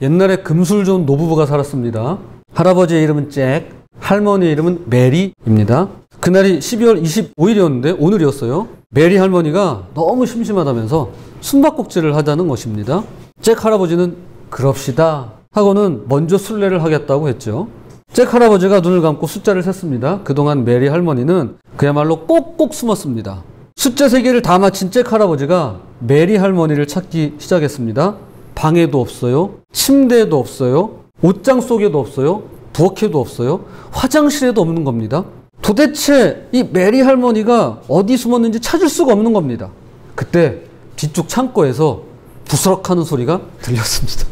옛날에 금술 좋은 노부부가 살았습니다. 할아버지의 이름은 잭, 할머니의 이름은 메리입니다. 그날이 12월 25일이었는데 오늘이었어요. 메리 할머니가 너무 심심하다면서 숨바꼭질을 하자는 것입니다. 잭 할아버지는 그럽시다 하고는 먼저 술래를 하겠다고 했죠. 잭 할아버지가 눈을 감고 숫자를 셌습니다. 그동안 메리 할머니는 그야말로 꼭꼭 숨었습니다. 숫자 3개를 다 마친 잭 할아버지가 메리 할머니를 찾기 시작했습니다. 방에도 없어요. 침대에도 없어요. 옷장 속에도 없어요. 부엌에도 없어요. 화장실에도 없는 겁니다. 도대체 이 메리 할머니가 어디 숨었는지 찾을 수가 없는 겁니다. 그때 뒤쪽 창고에서 부스럭하는 소리가 들렸습니다.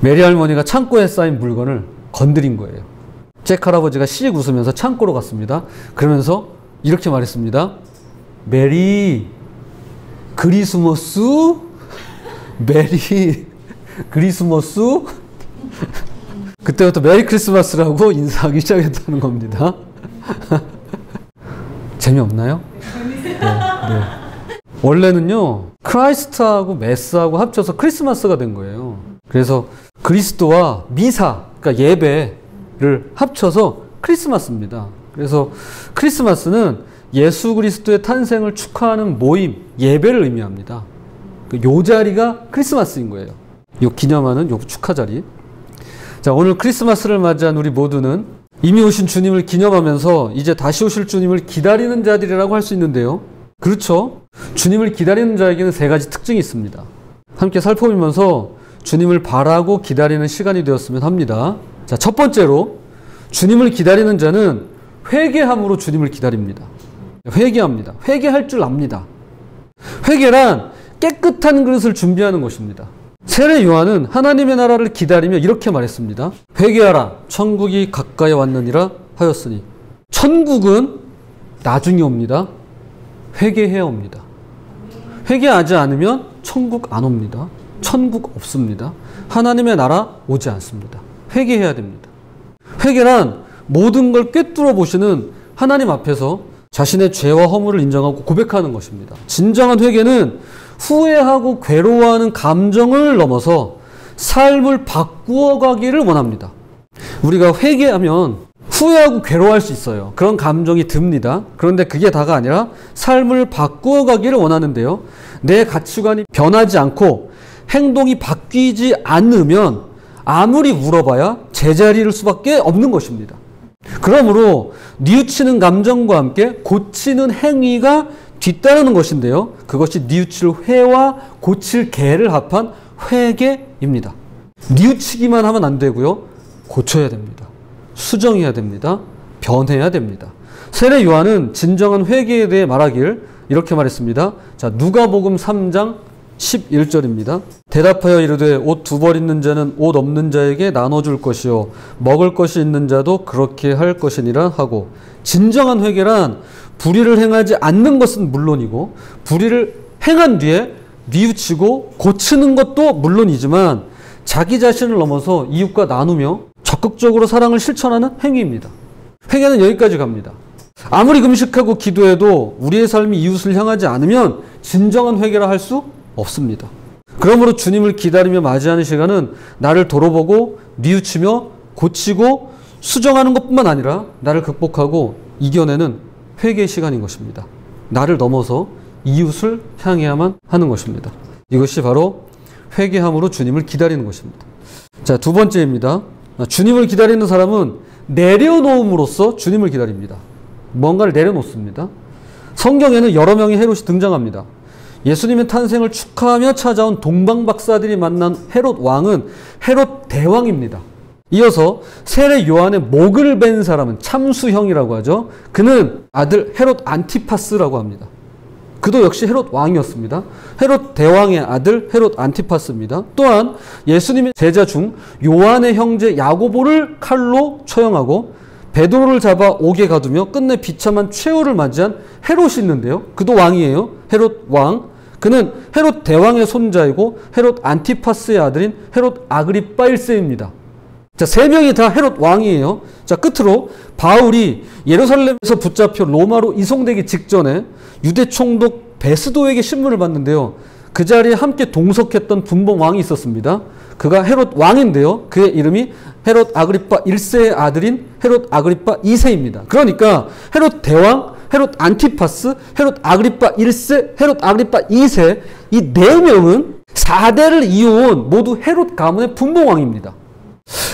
메리 할머니가 창고에 쌓인 물건을 건드린 거예요. 잭 할아버지가 씩 웃으면서 창고로 갔습니다. 그러면서 이렇게 말했습니다. 메리 크리스마스? 메리 크리스마스? 그때부터 메리 크리스마스라고 인사하기 시작했다는 겁니다. 재미없나요? 네. 원래는요, 크라이스트하고 메스하고 합쳐서 크리스마스가 된 거예요. 그래서 그리스도와 미사, 그러니까 예배를 합쳐서 크리스마스입니다. 그래서 크리스마스는 예수 그리스도의 탄생을 축하하는 모임, 예배를 의미합니다. 요 자리가 크리스마스인 거예요. 요 기념하는 요 축하 자리. 자, 오늘 크리스마스를 맞이한 우리 모두는 이미 오신 주님을 기념하면서 이제 다시 오실 주님을 기다리는 자들이라고 할 수 있는데요. 그렇죠? 주님을 기다리는 자에게는 3가지 특징이 있습니다. 함께 살펴보면서 주님을 바라고 기다리는 시간이 되었으면 합니다. 자, 첫 번째로 주님을 기다리는 자는 회개함으로 주님을 기다립니다. 회개합니다. 회개할 줄 압니다. 회개란 깨끗한 그릇을 준비하는 것입니다. 세례 요한은 하나님의 나라를 기다리며 이렇게 말했습니다. 회개하라, 천국이 가까이 왔느니라 하였으니. 천국은 나중에 옵니다. 회개해야 옵니다. 회개하지 않으면 천국 안 옵니다. 천국 없습니다. 하나님의 나라 오지 않습니다. 회개해야 됩니다. 회개란 모든 걸 꿰뚫어 보시는 하나님 앞에서 자신의 죄와 허물을 인정하고 고백하는 것입니다. 진정한 회개는 후회하고 괴로워하는 감정을 넘어서 삶을 바꾸어 가기를 원합니다. 우리가 회개하면 후회하고 괴로워할 수 있어요. 그런 감정이 듭니다. 그런데 그게 다가 아니라 삶을 바꾸어 가기를 원하는데요. 내 가치관이 변하지 않고 행동이 바뀌지 않으면 아무리 물어봐야 제자리일 수밖에 없는 것입니다. 그러므로 뉘우치는 감정과 함께 고치는 행위가 뒤따르는 것인데요. 그것이 뉘우칠 회와 고칠 개를 합한 회개입니다. 뉘우치기만 하면 안 되고요. 고쳐야 됩니다. 수정해야 됩니다. 변해야 됩니다. 세례 요한은 진정한 회개에 대해 말하길 이렇게 말했습니다. 자, 누가복음 3장 11절입니다. 대답하여 이르되 옷 2벌 있는 자는 옷 없는 자에게 나눠줄 것이요 먹을 것이 있는 자도 그렇게 할 것이니라 하고, 진정한 회개란 불의를 행하지 않는 것은 물론이고 불의를 행한 뒤에 뉘우치고 고치는 것도 물론이지만 자기 자신을 넘어서 이웃과 나누며 적극적으로 사랑을 실천하는 행위입니다. 회개는 여기까지 갑니다. 아무리 금식하고 기도해도 우리의 삶이 이웃을 향하지 않으면 진정한 회개라 할 수 없습니다. 그러므로 주님을 기다리며 맞이하는 시간은 나를 돌아보고 뉘우치며 고치고 수정하는 것뿐만 아니라 나를 극복하고 이겨내는 회개의 시간인 것입니다. 나를 넘어서 이웃을 향해야만 하는 것입니다. 이것이 바로 회개함으로 주님을 기다리는 것입니다. 자, 2번째입니다. 주님을 기다리는 사람은 내려놓음으로써 주님을 기다립니다. 뭔가를 내려놓습니다. 성경에는 여러 명의 헤롯이 등장합니다. 예수님의 탄생을 축하하며 찾아온 동방박사들이 만난 헤롯 왕은 헤롯 대왕입니다. 이어서 세례 요한의 목을 벤 사람은 참수형이라고 하죠. 그는 아들 헤롯 안티파스라고 합니다. 그도 역시 헤롯 왕이었습니다. 헤롯 대왕의 아들 헤롯 안티파스입니다. 또한 예수님의 제자 중 요한의 형제 야고보를 칼로 처형하고 베드로를 잡아 옥에 가두며 끝내 비참한 최후를 맞이한 헤롯이 있는데요. 그도 왕이에요. 헤롯 왕. 그는 헤롯 대왕의 손자이고 헤롯 안티파스의 아들인 헤롯 아그리파 1세입니다. 자, 3명이 다 헤롯 왕이에요. 자, 끝으로 바울이 예루살렘에서 붙잡혀 로마로 이송되기 직전에 유대 총독 베스도에게 신문을 받는데요. 그 자리에 함께 동석했던 분봉 왕이 있었습니다. 그가 헤롯 왕인데요. 그의 이름이 헤롯 아그리파 1세의 아들인 헤롯 아그리파 2세입니다. 그러니까 헤롯 대왕, 헤롯 안티파스, 헤롯 아그리파 1세, 헤롯 아그리파 2세 이 4명은 4대를 이어온 모두 헤롯 가문의 분봉왕입니다.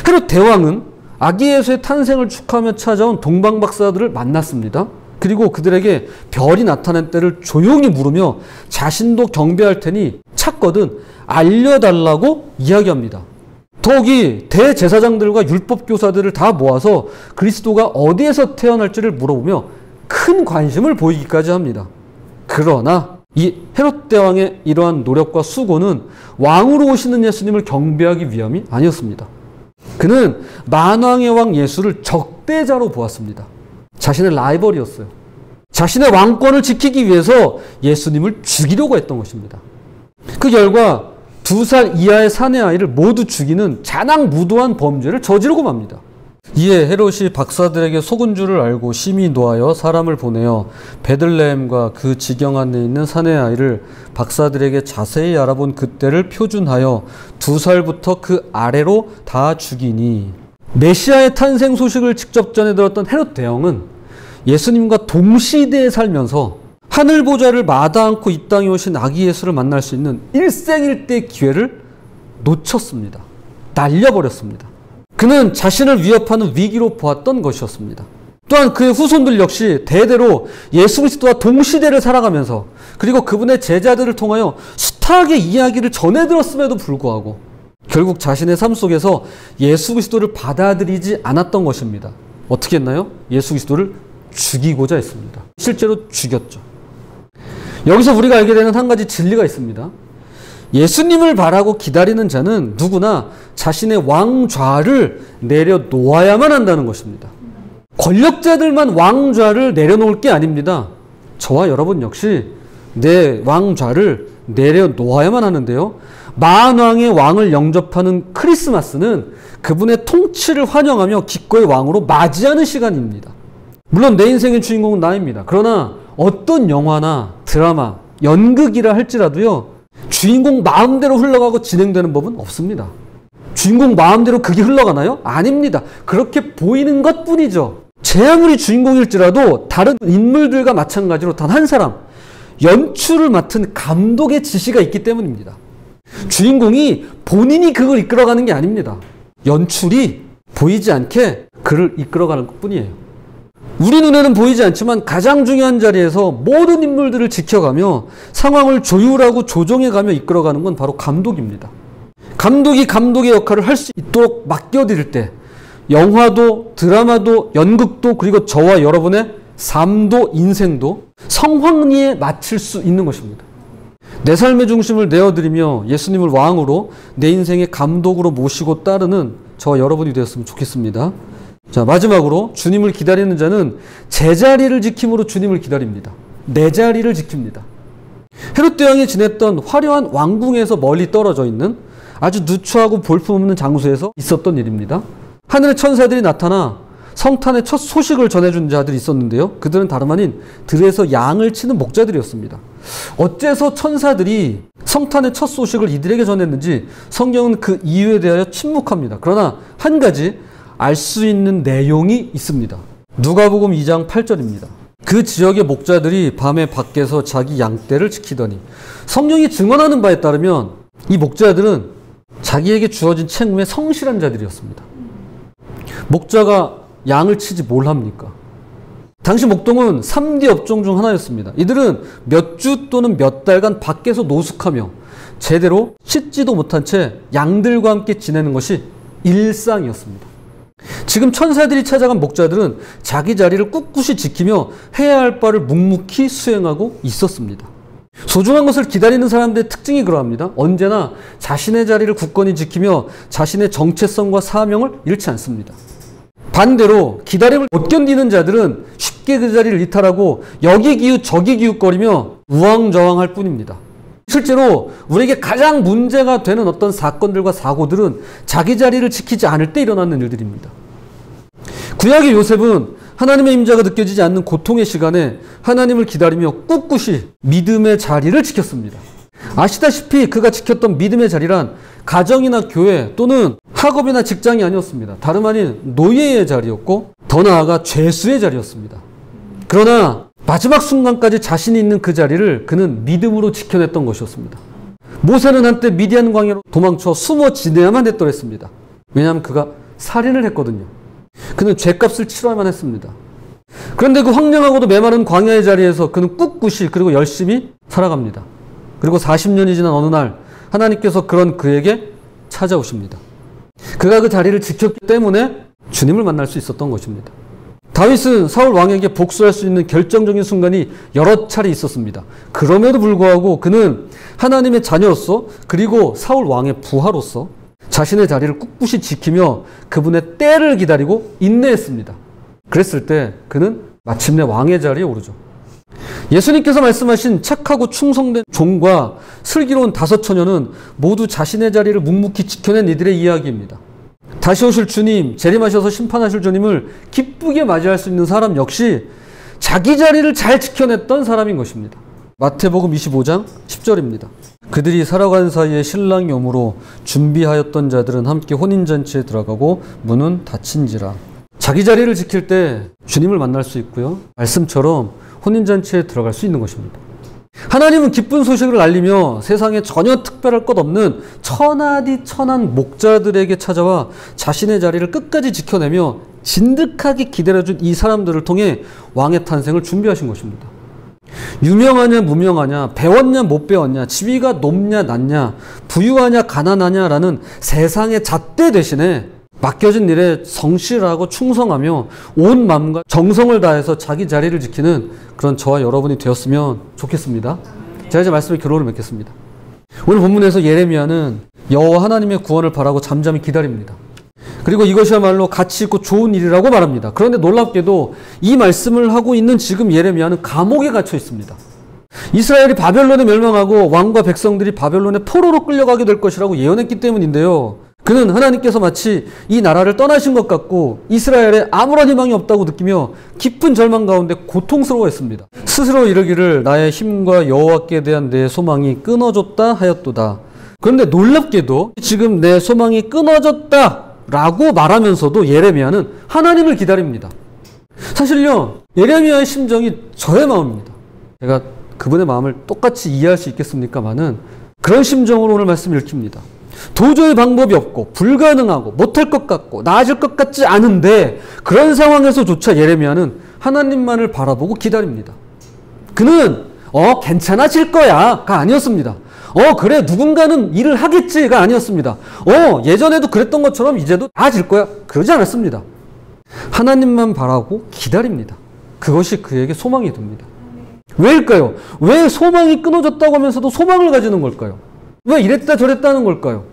헤롯 대왕은 아기 예수의 탄생을 축하하며 찾아온 동방박사들을 만났습니다. 그리고 그들에게 별이 나타난 때를 조용히 물으며 자신도 경배할 테니 찾거든 알려달라고 이야기합니다. 더욱이 대제사장들과 율법교사들을 다 모아서 그리스도가 어디에서 태어날지를 물어보며 큰 관심을 보이기까지 합니다. 그러나 이 헤롯 대왕의 이러한 노력과 수고는 왕으로 오시는 예수님을 경배하기 위함이 아니었습니다. 그는 만왕의 왕 예수를 적대자로 보았습니다. 자신의 라이벌이었어요. 자신의 왕권을 지키기 위해서 예수님을 죽이려고 했던 것입니다. 그 결과 2살 이하의 사내 아이를 모두 죽이는 잔악무도한 범죄를 저지르고 맙니다. 이에 헤롯이 박사들에게 속은 줄을 알고 심히 노하여 사람을 보내어 베들레헴과 그 지경 안에 있는 사내 아이를 박사들에게 자세히 알아본 그때를 표준하여 2살부터 그 아래로 다 죽이니, 메시아의 탄생 소식을 직접 전해 들었던 헤롯 대왕은 예수님과 동시대에 살면서 하늘 보좌를 마다 않고 이 땅에 오신 아기 예수를 만날 수 있는 일생일대 기회를 놓쳤습니다. 날려버렸습니다. 그는 자신을 위협하는 위기로 보았던 것이었습니다. 또한 그의 후손들 역시 대대로 예수 그리스도와 동시대를 살아가면서 그리고 그분의 제자들을 통하여 숱하게 이야기를 전해 들었음에도 불구하고 결국 자신의 삶 속에서 예수 그리스도를 받아들이지 않았던 것입니다. 어떻게 했나요? 예수 그리스도를 죽이고자 했습니다. 실제로 죽였죠. 여기서 우리가 알게 되는 한 가지 진리가 있습니다. 예수님을 바라고 기다리는 자는 누구나 자신의 왕좌를 내려놓아야만 한다는 것입니다. 권력자들만 왕좌를 내려놓을 게 아닙니다. 저와 여러분 역시 내 왕좌를 내려놓아야만 하는데요. 만왕의 왕을 영접하는 크리스마스는 그분의 통치를 환영하며 기꺼이 왕으로 맞이하는 시간입니다. 물론 내 인생의 주인공은 나입니다. 그러나 어떤 영화나 드라마, 연극이라 할지라도요, 주인공 마음대로 흘러가고 진행되는 법은 없습니다. 주인공 마음대로 그게 흘러가나요? 아닙니다. 그렇게 보이는 것뿐이죠. 제 아무리 주인공일지라도 다른 인물들과 마찬가지로 단 한 사람, 연출을 맡은 감독의 지시가 있기 때문입니다. 주인공이 본인이 그걸 이끌어가는 게 아닙니다. 연출이 보이지 않게 그를 이끌어가는 것뿐이에요. 우리 눈에는 보이지 않지만 가장 중요한 자리에서 모든 인물들을 지켜가며 상황을 조율하고 조정해가며 이끌어가는 건 바로 감독입니다. 감독이 감독의 역할을 할 수 있도록 맡겨드릴 때 영화도 드라마도 연극도 그리고 저와 여러분의 삶도 인생도 성황리에 맞출 수 있는 것입니다. 내 삶의 중심을 내어드리며 예수님을 왕으로 내 인생의 감독으로 모시고 따르는 저와 여러분이 되었으면 좋겠습니다. 자, 마지막으로 주님을 기다리는 자는 제자리를 지킴으로 주님을 기다립니다. 내 자리를 지킵니다. 헤롯 대왕이 지냈던 화려한 왕궁에서 멀리 떨어져 있는 아주 누추하고 볼품없는 장소에서 있었던 일입니다. 하늘의 천사들이 나타나 성탄의 첫 소식을 전해준 자들이 있었는데요. 그들은 다름 아닌 들에서 양을 치는 목자들이었습니다. 어째서 천사들이 성탄의 첫 소식을 이들에게 전했는지 성경은 그 이유에 대하여 침묵합니다. 그러나 한 가지 알 수 있는 내용이 있습니다. 누가복음 2장 8절입니다. 그 지역의 목자들이 밤에 밖에서 자기 양떼를 지키더니, 성경이 증언하는 바에 따르면 이 목자들은 자기에게 주어진 책무에 성실한 자들이었습니다. 목자가 양을 치지 뭘 합니까? 당시 목동은 3대 업종 중 하나였습니다. 이들은 몇 주 또는 몇 달간 밖에서 노숙하며 제대로 씻지도 못한 채 양들과 함께 지내는 것이 일상이었습니다. 지금 천사들이 찾아간 목자들은 자기 자리를 꿋꿋이 지키며 해야 할 바를 묵묵히 수행하고 있었습니다. 소중한 것을 기다리는 사람들의 특징이 그러합니다. 언제나 자신의 자리를 굳건히 지키며 자신의 정체성과 사명을 잃지 않습니다. 반대로 기다림을 못 견디는 자들은 쉽게 그 자리를 이탈하고 여기 기웃 저기 기웃거리며 우왕좌왕할 뿐입니다. 실제로 우리에게 가장 문제가 되는 어떤 사건들과 사고들은 자기 자리를 지키지 않을 때 일어나는 일들입니다. 구약의 요셉은 하나님의 임재가 느껴지지 않는 고통의 시간에 하나님을 기다리며 꿋꿋이 믿음의 자리를 지켰습니다. 아시다시피 그가 지켰던 믿음의 자리란 가정이나 교회 또는 학업이나 직장이 아니었습니다. 다름 아닌 노예의 자리였고 더 나아가 죄수의 자리였습니다. 그러나 마지막 순간까지 자신이 있는 그 자리를 그는 믿음으로 지켜냈던 것이었습니다. 모세는 한때 미디안 광야로 도망쳐 숨어 지내야만 했더랬습니다. 왜냐하면 그가 살인을 했거든요. 그는 죄값을 치러야만 했습니다. 그런데 그 황량하고도 메마른 광야의 자리에서 그는 꿋꿋이 그리고 열심히 살아갑니다. 그리고 40년이 지난 어느 날 하나님께서 그런 그에게 찾아오십니다. 그가 그 자리를 지켰기 때문에 주님을 만날 수 있었던 것입니다. 다윗은 사울 왕에게 복수할 수 있는 결정적인 순간이 여러 차례 있었습니다. 그럼에도 불구하고 그는 하나님의 자녀로서 그리고 사울 왕의 부하로서 자신의 자리를 꿋꿋이 지키며 그분의 때를 기다리고 인내했습니다. 그랬을 때 그는 마침내 왕의 자리에 오르죠. 예수님께서 말씀하신 착하고 충성된 종과 슬기로운 5처녀는 모두 자신의 자리를 묵묵히 지켜낸 이들의 이야기입니다. 다시 오실 주님, 재림하셔서 심판하실 주님을 기쁘게 맞이할 수 있는 사람 역시 자기 자리를 잘 지켜냈던 사람인 것입니다. 마태복음 25장 10절입니다. 그들이 살아가는 사이에 신랑이 오므로 준비하였던 자들은 함께 혼인잔치에 들어가고 문은 닫힌지라. 자기 자리를 지킬 때 주님을 만날 수 있고요. 말씀처럼 혼인잔치에 들어갈 수 있는 것입니다. 하나님은 기쁜 소식을 알리며 세상에 전혀 특별할 것 없는 천하디 천한 목자들에게 찾아와 자신의 자리를 끝까지 지켜내며 진득하게 기다려준 이 사람들을 통해 왕의 탄생을 준비하신 것입니다. 유명하냐 무명하냐, 배웠냐 못 배웠냐, 지위가 높냐 낮냐, 부유하냐 가난하냐라는 세상의 잣대 대신에 맡겨진 일에 성실하고 충성하며 온 마음과 정성을 다해서 자기 자리를 지키는 그런 저와 여러분이 되었으면 좋겠습니다. 제가 이제 말씀의 결론을 맺겠습니다. 오늘 본문에서 예레미야는 여호와 하나님의 구원을 바라고 잠잠히 기다립니다. 그리고 이것이야말로 가치 있고 좋은 일이라고 말합니다. 그런데 놀랍게도 이 말씀을 하고 있는 지금 예레미야는 감옥에 갇혀 있습니다. 이스라엘이 바벨론에 멸망하고 왕과 백성들이 바벨론의 포로로 끌려가게 될 것이라고 예언했기 때문인데요. 그는 하나님께서 마치 이 나라를 떠나신 것 같고 이스라엘에 아무런 희망이 없다고 느끼며 깊은 절망 가운데 고통스러워했습니다. 스스로 이르기를 나의 힘과 여호와께 대한 내 소망이 끊어졌다 하였도다. 그런데 놀랍게도 지금 내 소망이 끊어졌다 라고 말하면서도 예레미야는 하나님을 기다립니다. 사실요, 예레미야의 심정이 저의 마음입니다. 제가 그분의 마음을 똑같이 이해할 수 있겠습니까마는 그런 심정으로 오늘 말씀을 읽힙니다. 도저히 방법이 없고 불가능하고 못할 것 같고 나아질 것 같지 않은데 그런 상황에서조차 예레미야는 하나님만을 바라보고 기다립니다. 그는 괜찮아질 거야가 아니었습니다. 그래 누군가는 일을 하겠지가 아니었습니다. 예전에도 그랬던 것처럼 이제도 나아질 거야 그러지 않았습니다. 하나님만 바라고 기다립니다. 그것이 그에게 소망이 됩니다. 왜일까요? 왜 소망이 끊어졌다고 하면서도 소망을 가지는 걸까요? 왜 이랬다 저랬다 하는 걸까요?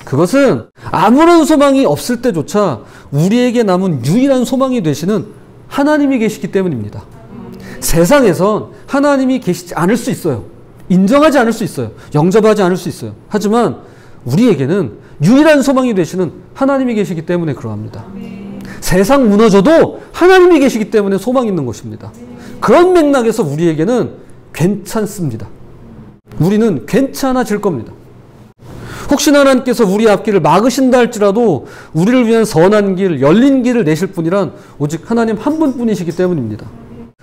그것은 아무런 소망이 없을 때조차 우리에게 남은 유일한 소망이 되시는 하나님이 계시기 때문입니다. 세상에선 하나님이 계시지 않을 수 있어요. 인정하지 않을 수 있어요. 영접하지 않을 수 있어요. 하지만 우리에게는 유일한 소망이 되시는 하나님이 계시기 때문에 그러합니다. 세상 무너져도 하나님이 계시기 때문에 소망이 있는 것입니다. 그런 맥락에서 우리에게는 괜찮습니다. 우리는 괜찮아질 겁니다. 혹시나 하나님께서 우리 앞길을 막으신다 할지라도 우리를 위한 선한 길, 열린 길을 내실 분이란 오직 하나님 한 분뿐이시기 때문입니다.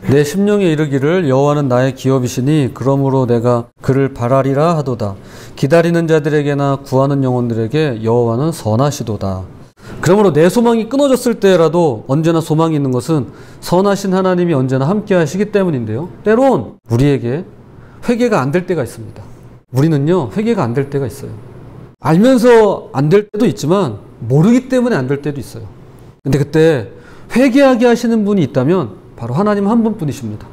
내 심령에 이르기를 여호와는 나의 기업이시니 그러므로 내가 그를 바라리라 하도다. 기다리는 자들에게나 구하는 영혼들에게 여호와는 선하시도다. 그러므로 내 소망이 끊어졌을 때라도 언제나 소망이 있는 것은 선하신 하나님이 언제나 함께 하시기 때문인데요. 때론 우리에게 회개가 안 될 때가 있습니다. 우리는요, 회개가 안 될 때가 있어요. 알면서 안 될 때도 있지만 모르기 때문에 안 될 때도 있어요. 근데 그때 회개하게 하시는 분이 있다면 바로 하나님 한 분뿐이십니다.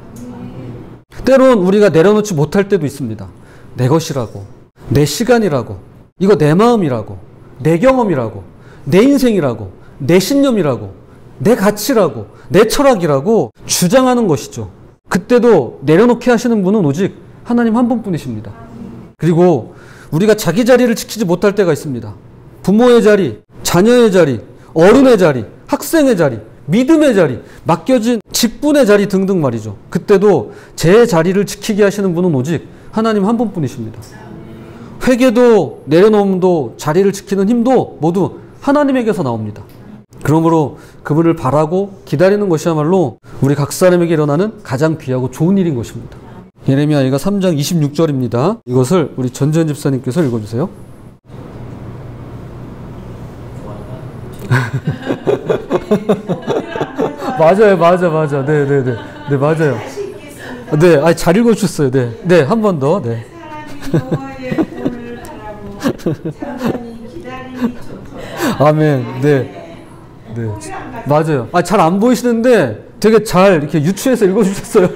때론 우리가 내려놓지 못할 때도 있습니다. 내 것이라고, 내 시간이라고, 이거 내 마음이라고, 내 경험이라고, 내 인생이라고, 내 신념이라고, 내 가치라고, 내 철학이라고 주장하는 것이죠. 그때도 내려놓게 하시는 분은 오직 하나님 한 분뿐이십니다. 그리고 우리가 자기 자리를 지키지 못할 때가 있습니다. 부모의 자리, 자녀의 자리, 어른의 자리, 학생의 자리, 믿음의 자리, 맡겨진 직분의 자리 등등 말이죠. 그때도 제 자리를 지키게 하시는 분은 오직 하나님 한 분뿐이십니다. 회개도 내려놓음도 자리를 지키는 힘도 모두 하나님에게서 나옵니다. 그러므로 그분을 바라고 기다리는 것이야말로 우리 각 사람에게 일어나는 가장 귀하고 좋은 일인 것입니다. 예레미야가 3장 26절입니다. 이것을 우리 전지현 집사님께서 읽어주세요. 맞아요, 맞아. 네, 맞아요. 네, 아니, 잘 읽어주셨어요. 네, 한 번 더. 네. 아멘. 네, 맞아요. 아, 잘 안 보이시는데 되게 잘 이렇게 유추해서 읽어주셨어요.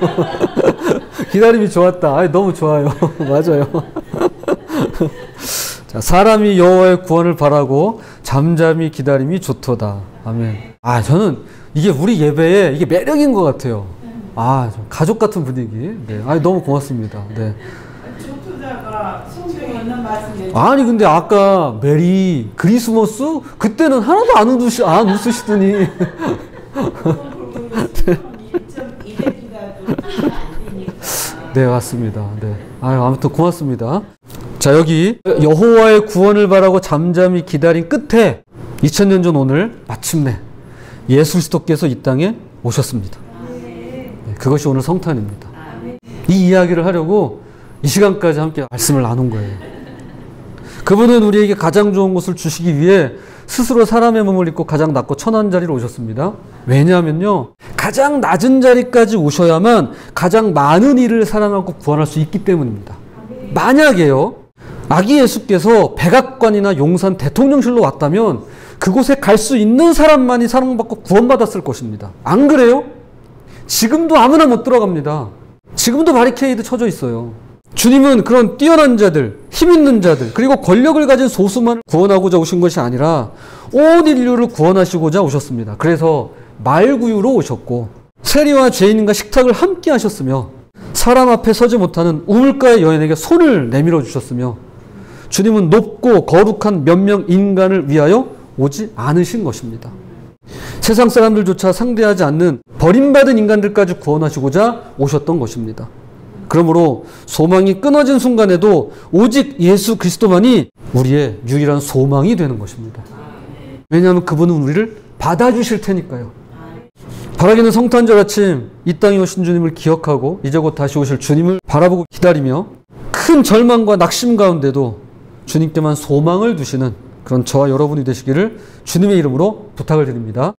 기다림이 좋았다. 아, 너무 좋아요. 맞아요. 자, 사람이 여호와의 구원을 바라고 잠잠히 기다림이 좋도다. 아멘. 아, 저는 이게 우리 예배에 이게 매력인 것 같아요. 아, 가족 같은 분위기. 네, 아, 너무 고맙습니다. 네. 좋도다가 성경에 있는 말씀이에요. 아니, 근데 아까 메리 크리스마스 그때는 하나도 안 웃으시더니. 네, 맞습니다. 네. 아무튼 고맙습니다. 자, 여기 여호와의 구원을 바라고 잠잠히 기다린 끝에 2000년 전 오늘 마침내 예수 그리스도께서 이 땅에 오셨습니다. 네, 그것이 오늘 성탄입니다. 이 이야기를 하려고 이 시간까지 함께 말씀을 나눈 거예요. 그분은 우리에게 가장 좋은 것을 주시기 위해 스스로 사람의 몸을 입고 가장 낮고 천한 자리로 오셨습니다. 왜냐하면요, 가장 낮은 자리까지 오셔야만 가장 많은 이를 사랑하고 구원할 수 있기 때문입니다. 만약에요, 아기 예수께서 백악관이나 용산 대통령실로 왔다면 그곳에 갈 수 있는 사람만이 사랑받고 구원받았을 것입니다. 안 그래요? 지금도 아무나 못 들어갑니다. 지금도 바리케이드 쳐져 있어요. 주님은 그런 뛰어난 자들, 힘 있는 자들, 그리고 권력을 가진 소수만 구원하고자 오신 것이 아니라 온 인류를 구원하시고자 오셨습니다. 그래서 말구유로 오셨고 세리와 죄인과 식탁을 함께 하셨으며 사람 앞에 서지 못하는 우물가의 여인에게 손을 내밀어 주셨으며 주님은 높고 거룩한 몇 명 인간을 위하여 오지 않으신 것입니다. 세상 사람들조차 상대하지 않는 버림받은 인간들까지 구원하시고자 오셨던 것입니다. 그러므로 소망이 끊어진 순간에도 오직 예수 그리스도만이 우리의 유일한 소망이 되는 것입니다. 왜냐하면 그분은 우리를 받아주실 테니까요. 바라기는 성탄절 아침 이 땅에 오신 주님을 기억하고 이제 곧 다시 오실 주님을 바라보고 기다리며 큰 절망과 낙심 가운데도 주님께만 소망을 두시는 그런 저와 여러분이 되시기를 주님의 이름으로 부탁을 드립니다.